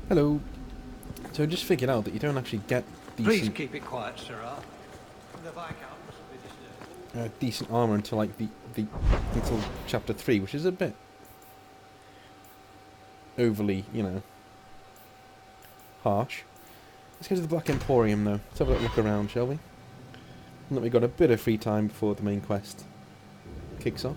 Hello. So I just figured out that you don't actually get Please decent keep it quiet, Sirrah. The Viscount must be disturbed. decent armor until like until chapter 3, which is a bit overly, harsh. Let's go to the Black Emporium though. Let's have a little look around, shall we? And that we got a bit of free time before the main quest kicks off.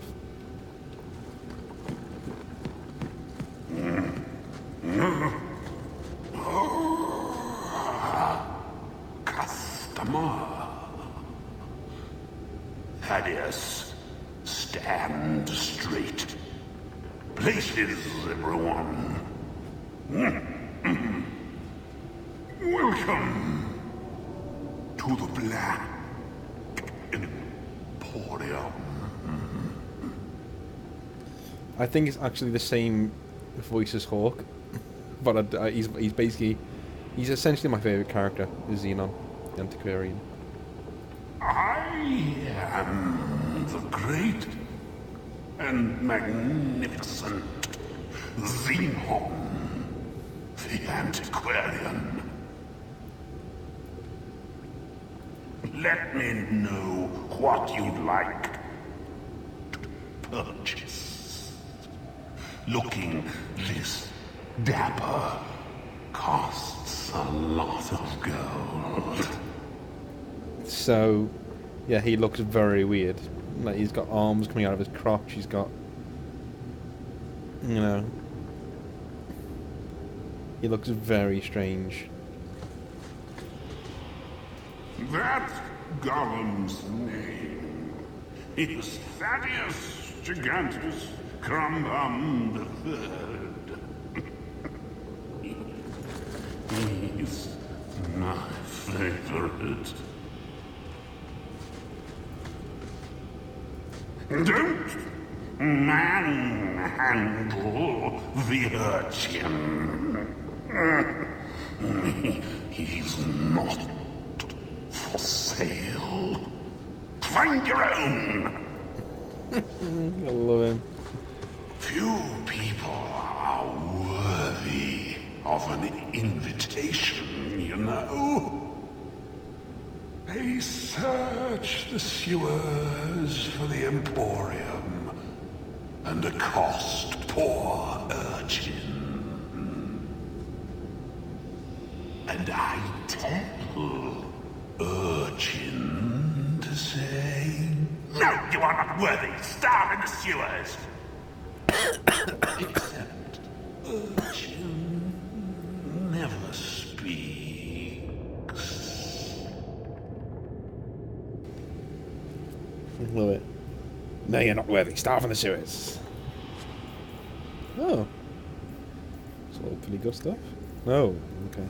Customer. Thaddeus, stand straight. Places, everyone. Welcome to the Black Emporium. I think it's actually the same voice as Hawk, but he's essentially my favourite character, is Xenon, the Antiquarian. I am the great and magnificent Xenon, the Antiquarian. Let me know what you'd like to purchase. Looking this dapper costs a lot of gold. So, yeah, he looks very weird. Like, he's got arms coming out of his crotch, he's got... He looks very strange. That Gollum's name is Thaddeus Gigantus Crumbum III. He's my favorite. Don't manhandle the urchin. He's not for sale. Find your own. I love him. Few people are worthy of an invitation, you know. They search the sewers for the Emporium and accost poor urchin. And I tell urchin to say, "No, you are not worthy. Starve in the sewers." Except urchin never speaks. I love it. No, you're not worthy. Starve in the sewers. Oh. It's all pretty good stuff. Oh, okay.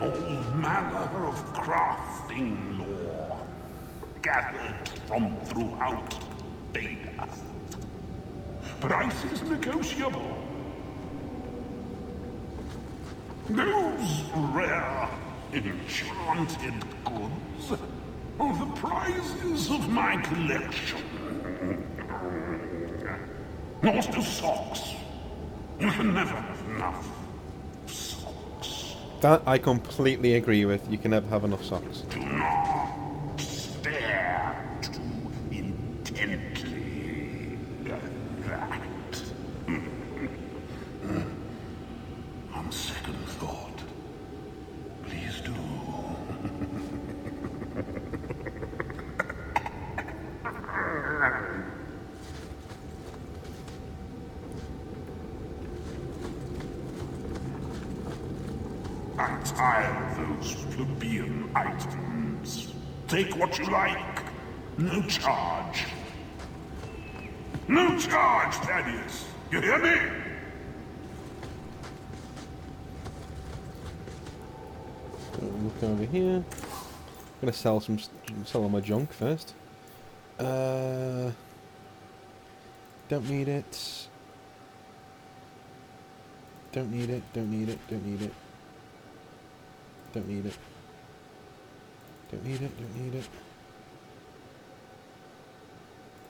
All manner of crafting lore gathered from throughout Beta. Price is negotiable. Those rare, enchanted goods are the prizes of my collection. As to socks, you can never have enough socks. That I completely agree with. You can never have enough socks. Do not stare too intently at that. On second thought, please do. I tire of those plebeian items. Take what you like. No charge. No charge, Thaddeus. You hear me? Look over here. I'm gonna sell all my junk first. Don't need it. Don't need it. Don't need it. Don't need it. Don't need it. Don't need it. Don't need it.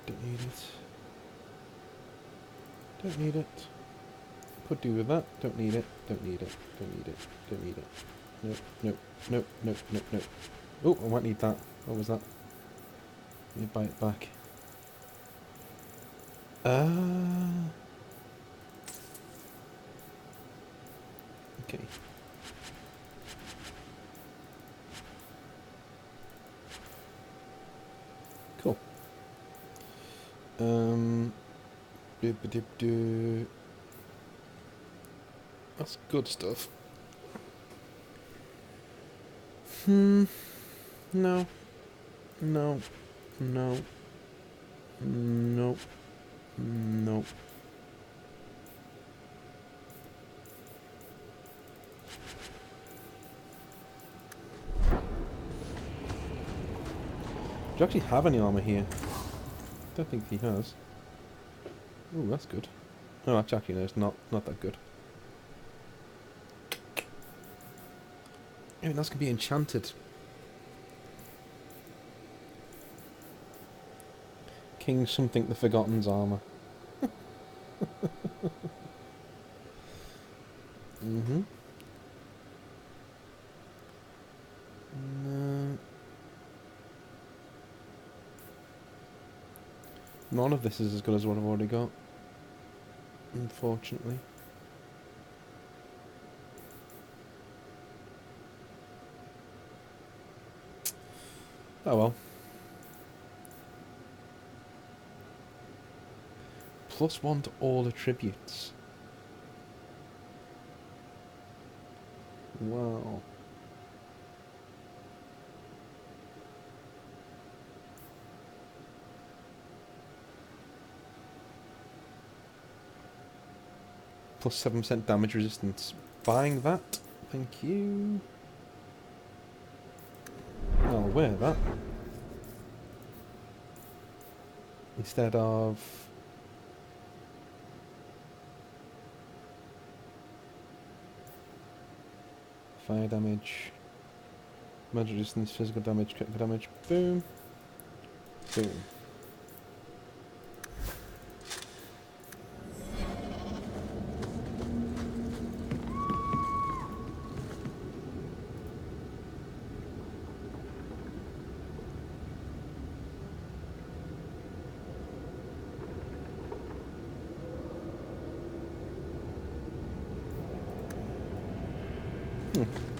Don't need it. Don't need it. Could do with that. Don't need it. Don't need it. Don't need it. Don't need it. Nope. Nope. Nope. Nope. Nope. Nope. Oh, I might need that. What was that? Let me buy it back. Okay. Cool. That's good stuff. No. No. No. No. No. Do you actually have any armor here? Don't think he has. Ooh, that's good. Oh, actually, no, it's not that good. I mean, that's gonna be enchanted. King something the Forgotten's armor. Mm-hmm. No. None of this is as good as what I've already got. Unfortunately. Oh well. +1 to all attributes. Wow. +7% damage resistance. Buying that. Thank you. I'll wear that. Instead of... fire damage. Magic resistance, physical damage, critical damage. Boom. Boom.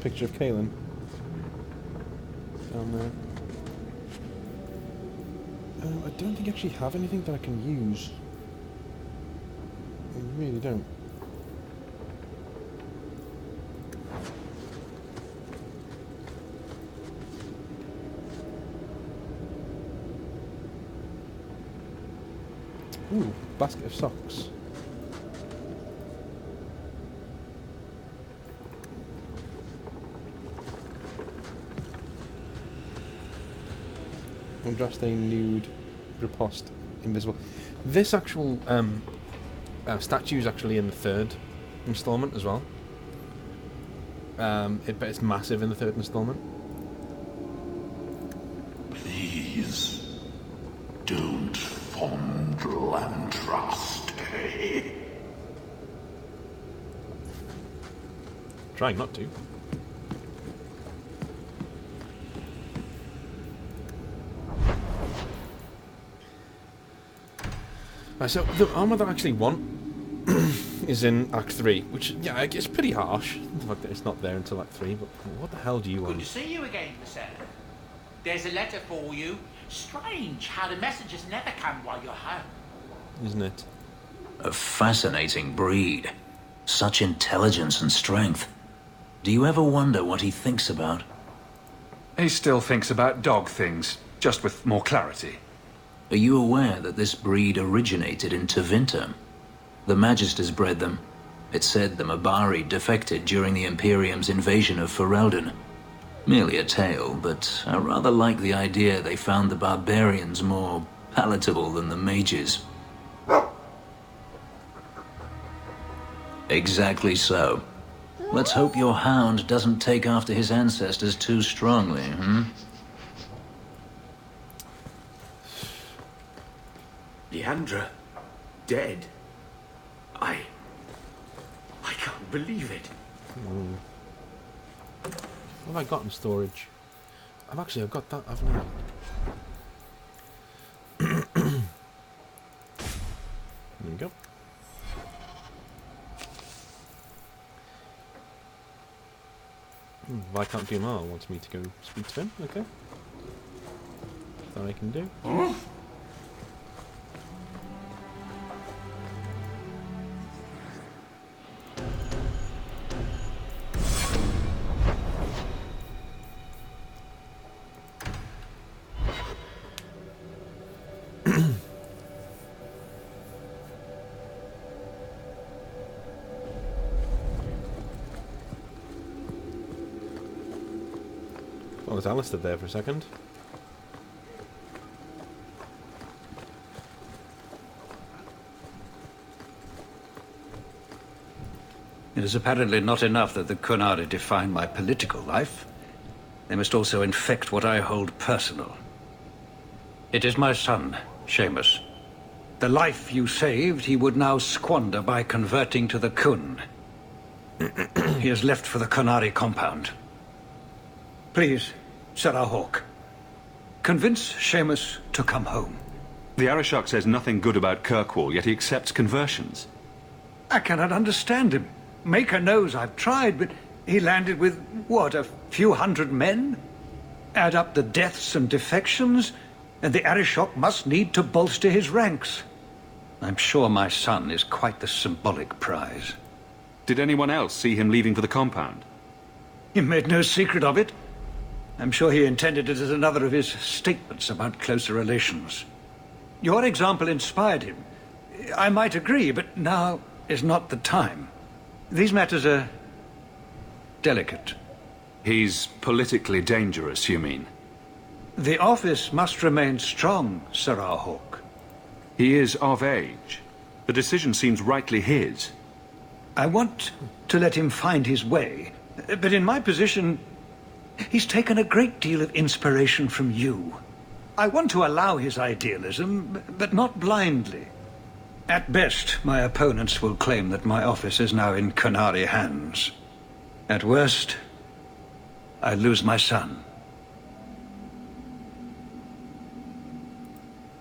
Picture of Kaelin down there. I don't think I actually have anything that I can use. I really don't. Ooh, basket of socks. Dressed a nude, riposte, invisible. This actual statue is actually in the 3rd installment as well. But it's massive in the 3rd installment. Please, don't fondle and trust, eh? Trying not to. Right, so the armor that I actually want is in Act 3, which, yeah, it's pretty harsh, the fact that it's not there until Act 3, but what the hell do you want? Good to see you again, sir. There's a letter for you. Strange how the messages never come while you're home. Isn't it? A fascinating breed. Such intelligence and strength. Do you ever wonder what he thinks about? He still thinks about dog things, just with more clarity. Are you aware that this breed originated in Tevinter? The Magisters bred them. It said the Mabari defected during the Imperium's invasion of Ferelden. Merely a tale, but I rather like the idea they found the barbarians more palatable than the mages. Exactly so. Let's hope your hound doesn't take after his ancestors too strongly, hmm? Leandra, dead. I can't believe it. What have I got in storage? I've got that, haven't I? There we go. Viscount Dumar wants me to go speak to him. Okay. That I can do. Huh? Oh, was Alistair there for a second? It is apparently not enough that the Qunari define my political life. They must also infect what I hold personal. It is my son, Seamus. The life you saved, he would now squander by converting to the Qun. He has left for the Qunari compound. Please, Sarah Hawke, convince Seamus to come home. The Arishok says nothing good about Kirkwall, yet he accepts conversions. I cannot understand him. Maker knows I've tried, but he landed with, what, a few hundred men? Add up the deaths and defections, and the Arishok must need to bolster his ranks. I'm sure my son is quite the symbolic prize. Did anyone else see him leaving for the compound? He made no secret of it. I'm sure he intended it as another of his statements about closer relations. Your example inspired him. I might agree, but now is not the time. These matters are delicate. He's politically dangerous, you mean? The office must remain strong, Sarah Hawke. He is of age. The decision seems rightly his. I want to let him find his way, but in my position, he's taken a great deal of inspiration from you. I want to allow his idealism, but not blindly. At best, my opponents will claim that my office is now in Qunari hands. At worst, I lose my son.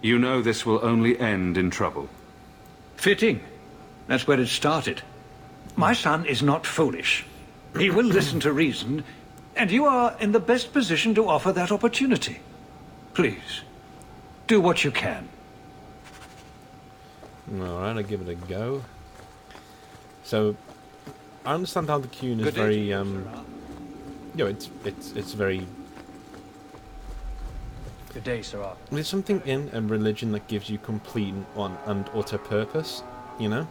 You know this will only end in trouble. Fitting. That's where it started. My son is not foolish. He will listen to reason, and you are in the best position to offer that opportunity. Please, do what you can. Alright, I'll give it a go. So, I understand how the Qun is very, it's very... Good day, Sarah. There's something in a religion that gives you complete and utter purpose, you know?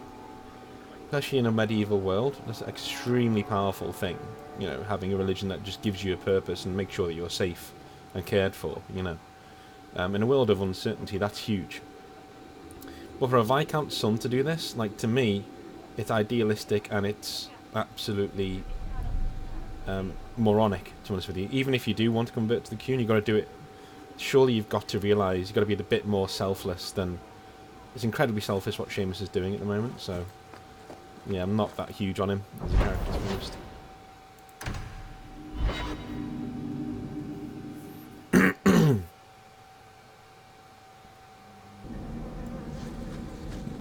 Especially in a medieval world, that's an extremely powerful thing, you know, having a religion that just gives you a purpose and makes sure that you're safe and cared for, you know. In a world of uncertainty, that's huge. But for a Viscount's son to do this, like, to me, it's idealistic and it's absolutely moronic, to be honest with you. Even if you do want to convert to the Qun, you've got to do it. Surely you've got to realise you've got to be a bit more selfless than... It's incredibly selfish what Seamus is doing at the moment, so... Yeah, I'm not that huge on him as a character, to be honest.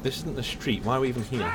This isn't the street. Why are we even here?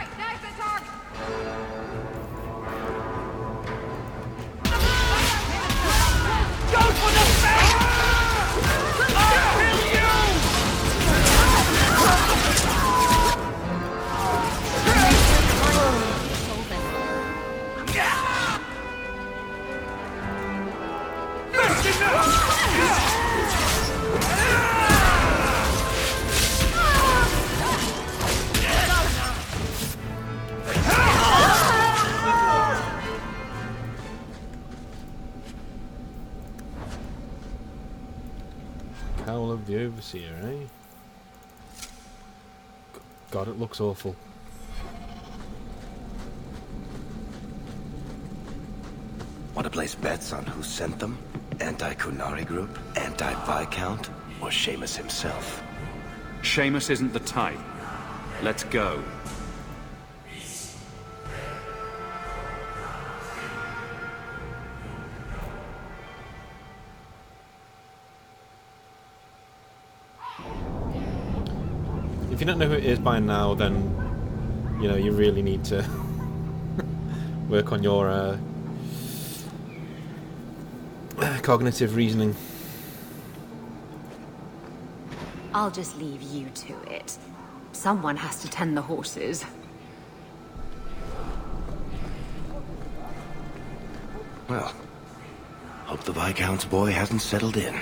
Cowl of the Overseer, eh? God, it looks awful. Want to place bets on who sent them? Anti-Qunari group? Anti-Viscount? Or Seamus himself? Seamus isn't the type. Let's go. If you don't know who it is by now, then you know you really need to work on your cognitive reasoning. I'll just leave you to it. Someone has to tend the horses. Well, hope the Viscount's boy hasn't settled in.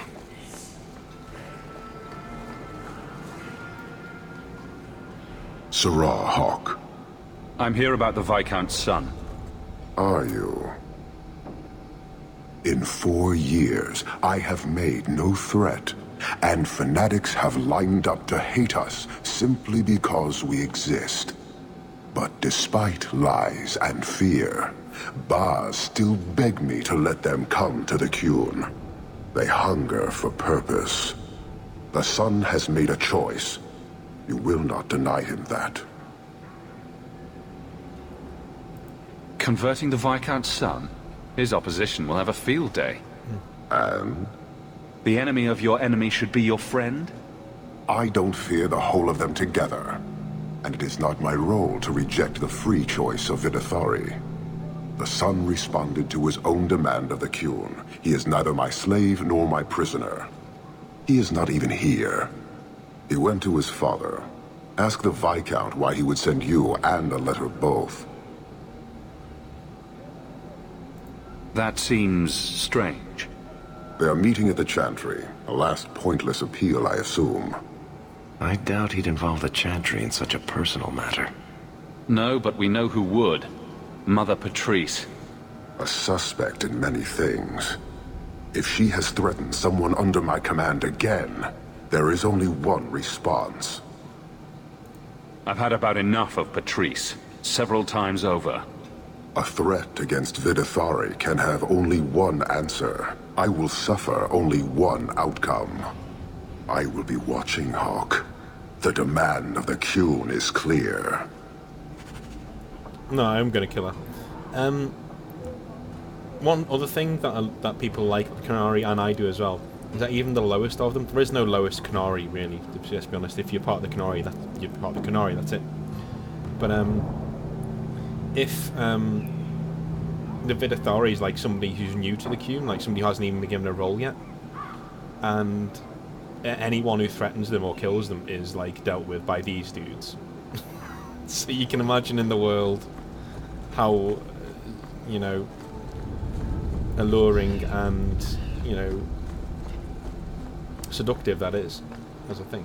Sirrah Hawk, I'm here about the Viscount's son. are you? In 4 years, I have made no threat, and fanatics have lined up to hate us simply because we exist. But despite lies and fear, Baz still beg me to let them come to the Qun. They hunger for purpose. The son has made a choice. You will not deny him that. Converting the Viscount's son? His opposition will have a field day. And? The enemy of your enemy should be your friend? I don't fear the whole of them together. And it is not my role to reject the free choice of Vidithari. The son responded to his own demand of the Qun. He is neither my slave nor my prisoner. He is not even here. He went to his father. Ask the Viscount why he would send you and a letter both. That seems strange. They are meeting at the Chantry. A last pointless appeal, I assume. I doubt he'd involve the Chantry in such a personal matter. No, but we know who would. Mother Patrice. A suspect in many things. If she has threatened someone under my command again, there is only one response. I've had about enough of Patrice. Several times over. A threat against Vidithari can have only one answer. I will suffer only one outcome. I will be watching, Hawk. The demand of the Qun is clear. No, I'm gonna kill her. One other thing that people like Qunari, and I do as well, is that even the lowest of them, there is no lowest Qunari really. Let's be honest. If you're part of the Qunari, you're part of the Qunari. That's it. But if the Vidithari is like somebody who's new to the Qun, like somebody who hasn't even been given a role yet, and anyone who threatens them or kills them is like dealt with by these dudes. So you can imagine in the world how, you know, alluring and, you know, seductive that is as a thing.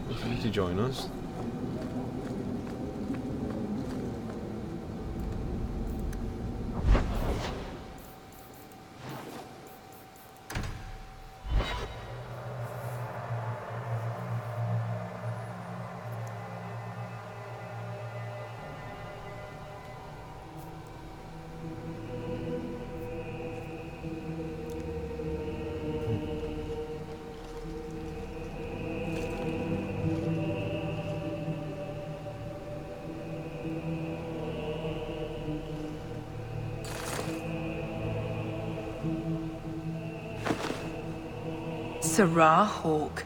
If you need to join us. Sirrah Hawk,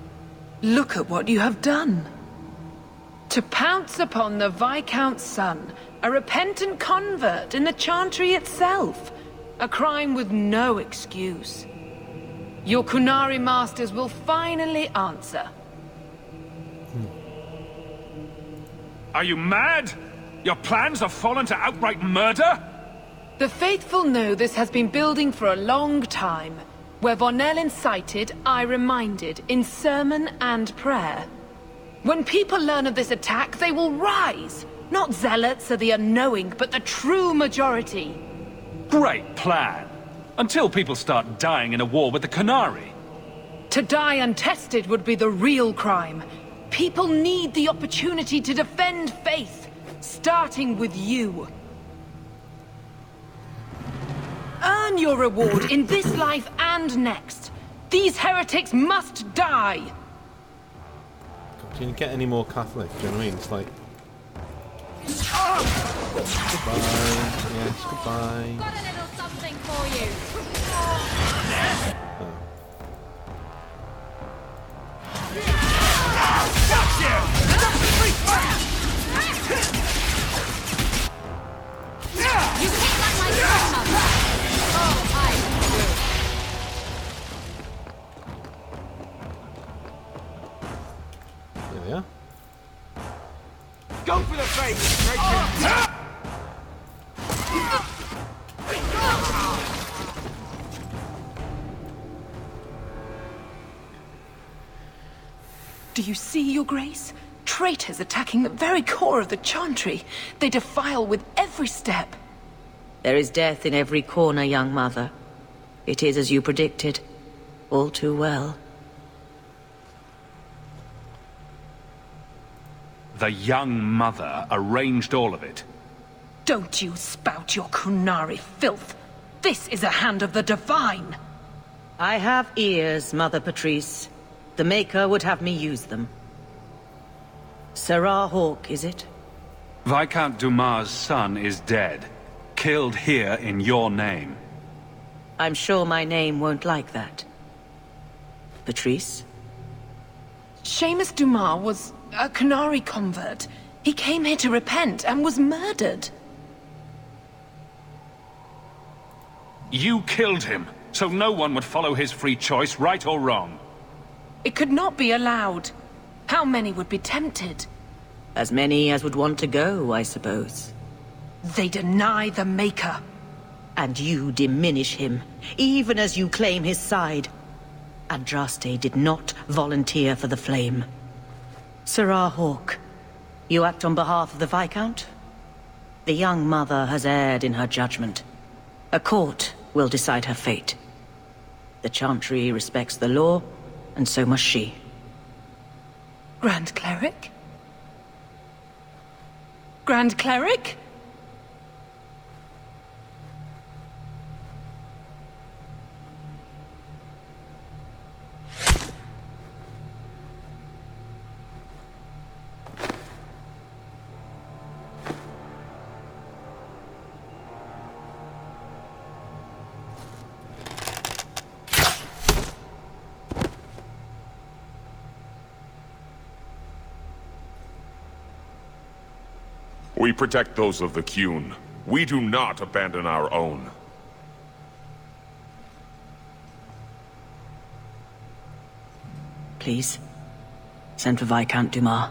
look at what you have done. To pounce upon the Viscount's son, a repentant convert in the Chantry itself, a crime with no excuse. Your Qunari masters will finally answer. Are you mad? Your plans have fallen to outright murder? The faithful know this has been building for a long time. Where Vonel incited, I reminded, in sermon and prayer. When people learn of this attack, they will rise. Not zealots or the unknowing, but the true majority. Great plan. Until people start dying in a war with the Qunari. To die untested would be the real crime. People need the opportunity to defend faith, starting with you. Earn your reward in this life and next. These heretics must die. God, you didn't get any more Catholic, do you know what I mean? It's like... Goodbye. Yes, goodbye. Got a little something for you. Oh. There they are. Go for the face, Rachel! Do you see, Your Grace? Traitors attacking the very core of the Chantry. They defile with every step. There is death in every corner, young mother. It is as you predicted. All too well. The young mother arranged all of it. Don't you spout your Qunari filth. This is a hand of the divine. I have ears, Mother Patrice. The Maker would have me use them. Sarah Hawke, is it? Viscount Dumas' son is dead. Killed here in your name. I'm sure my name won't like that. Patrice? Seamus Dumas was a Qunari convert. He came here to repent and was murdered. You killed him, so no one would follow his free choice, right or wrong. It could not be allowed. How many would be tempted? As many as would want to go, I suppose. They deny the Maker. And you diminish him, even as you claim his side. Andraste did not volunteer for the flame. Sarah Hawke, you act on behalf of the Viscount? The young mother has erred in her judgment. A court will decide her fate. The Chantry respects the law, and so must she. Grand Cleric? Grand Cleric? We protect those of the Qun. We do not abandon our own. Please, send for Viscount Dumas.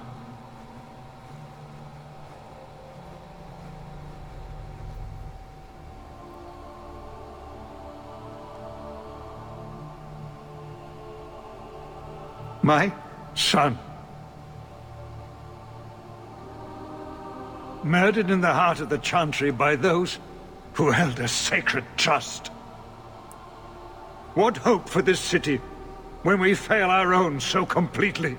My son. Murdered in the heart of the Chantry by those who held a sacred trust. What hope for this city when we fail our own so completely?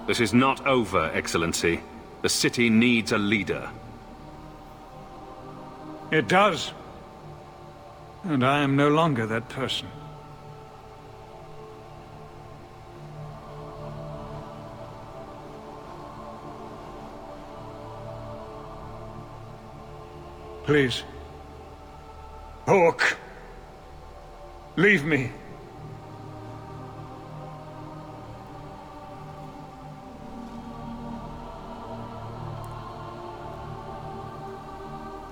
This is not over, Excellency. The city needs a leader. It does. And I am no longer that person. Please. Hawke. Leave me.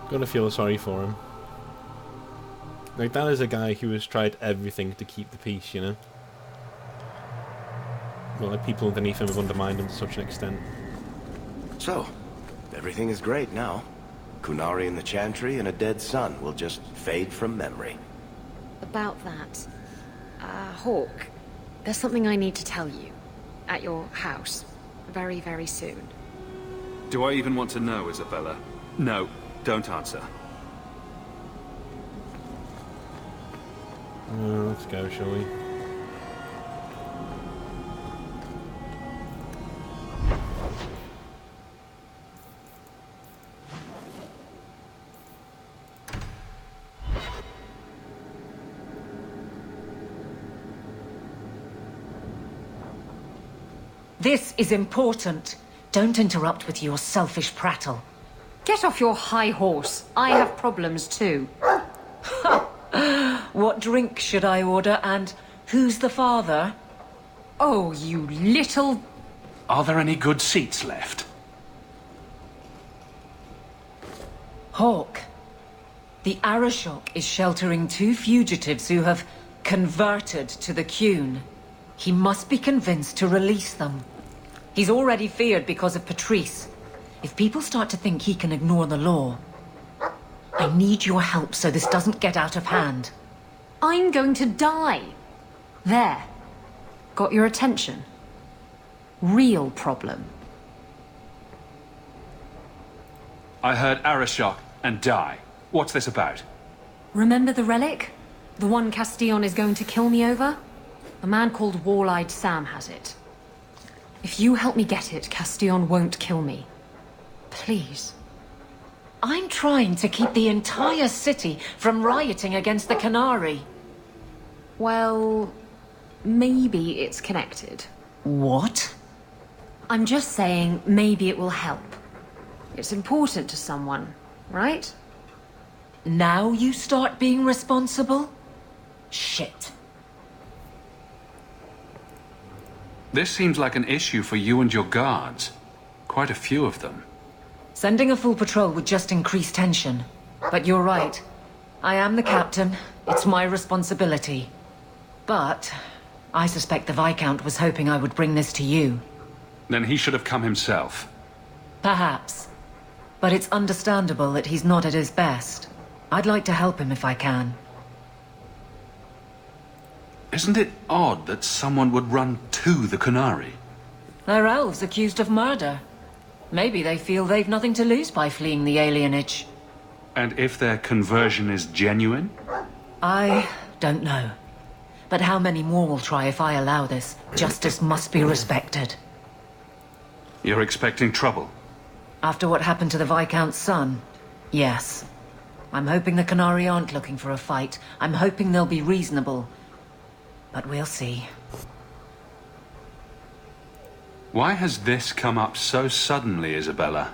Gonna feel sorry for him. Like, that is a guy who has tried everything to keep the peace, you know? Well, like, people underneath him have undermined him to such an extent. So, everything is great now. Qunari in the Chantry and a dead son will just fade from memory. About that, Hawke, there's something I need to tell you. At your house. Very, very soon. Do I even want to know, Isabella? No, don't answer. Let's go, shall we? This is important. Don't interrupt with your selfish prattle. Get off your high horse. I have problems too. What drink should I order, and who's the father? Oh, you little... Are there any good seats left? Hawke. The Arashok is sheltering 2 fugitives who have converted to the Qun. He must be convinced to release them. He's already feared because of Patrice. If people start to think he can ignore the law... I need your help so this doesn't get out of hand. I'm going to die. There. Got your attention? Real problem. I heard Arashok and die. What's this about? Remember the relic? The one Castillon is going to kill me over? A man called Wall-Eyed Sam has it. If you help me get it, Castillon won't kill me. Please. I'm trying to keep the entire city from rioting against the Qunari. Well, maybe it's connected. What? I'm just saying maybe it will help. It's important to someone, right? Now you start being responsible? Shit. This seems like an issue for you and your guards. Quite a few of them. Sending a full patrol would just increase tension. But you're right. I am the captain. It's my responsibility. But I suspect the Viscount was hoping I would bring this to you. Then he should have come himself. Perhaps. But it's understandable that he's not at his best. I'd like to help him if I can. Isn't it odd that someone would run to the Qunari? They're elves accused of murder. Maybe they feel they've nothing to lose by fleeing the alienage. And if their conversion is genuine? I don't know. But how many more will try if I allow this? Justice must be respected. You're expecting trouble? After what happened to the Viscount's son? Yes. I'm hoping the Qunari aren't looking for a fight. I'm hoping they'll be reasonable. But we'll see. Why has this come up so suddenly, Isabella?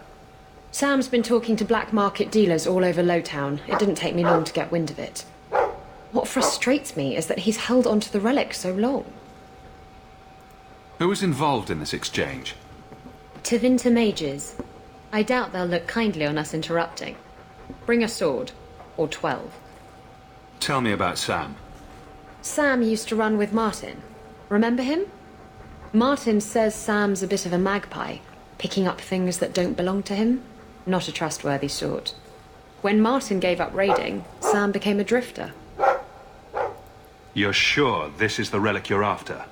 Sam's been talking to black market dealers all over Lowtown. It didn't take me long to get wind of it. What frustrates me is that he's held onto the relic so long. Who was involved in this exchange? Tevinter mages. I doubt they'll look kindly on us interrupting. Bring a sword. Or 12. Tell me about Sam. Sam used to run with Martin. Remember him? Martin says Sam's a bit of a magpie, picking up things that don't belong to him. Not a trustworthy sort. When Martin gave up raiding, Sam became a drifter. You're sure this is the relic you're after?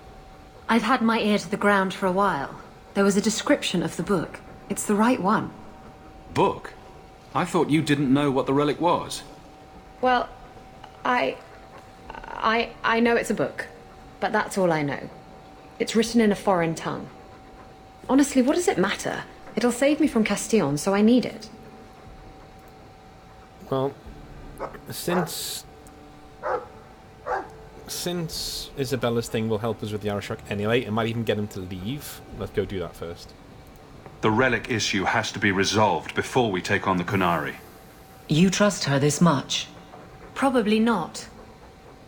I've had my ear to the ground for a while. There was a description of the book. It's the right one. Book? I thought you didn't know what the relic was. Well, I know it's a book, but that's all I know. It's written in a foreign tongue. Honestly, what does it matter? It'll save me from Castillon, so I need it. Well, since Isabella's thing will help us with the Arashok anyway, it might even get him to leave. Let's go do that first. The relic issue has to be resolved before we take on the Qunari. You trust her this much? Probably not.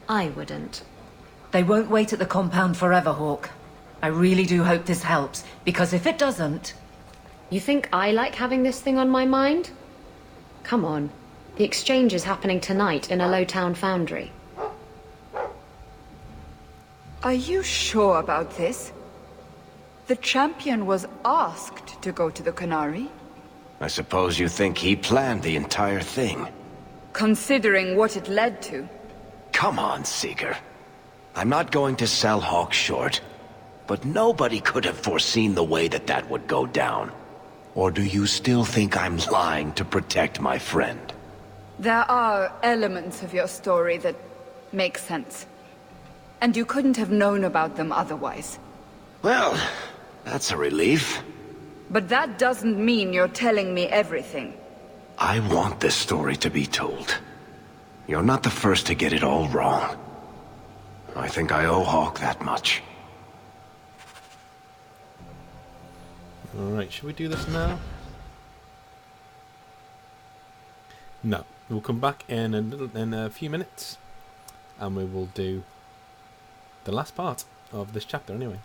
I wouldn't. They won't wait at the compound forever, Hawk. I really do hope this helps, because if it doesn't... You think I like having this thing on my mind? Come on. The exchange is happening tonight in a Lowtown foundry. Are you sure about this? The champion was asked to go to the Qunari. I suppose you think he planned the entire thing. Considering what it led to. Come on, Seeker. I'm not going to sell Hawk short, but nobody could have foreseen the way that would go down. Or do you still think I'm lying to protect my friend? There are elements of your story that make sense. And you couldn't have known about them otherwise. Well, that's a relief. But that doesn't mean you're telling me everything. I want this story to be told. You're not the first to get it all wrong. I think I owe Hawk that much. Alright, should we do this now? No. We'll come back in a few minutes and we will do the last part of this chapter anyway.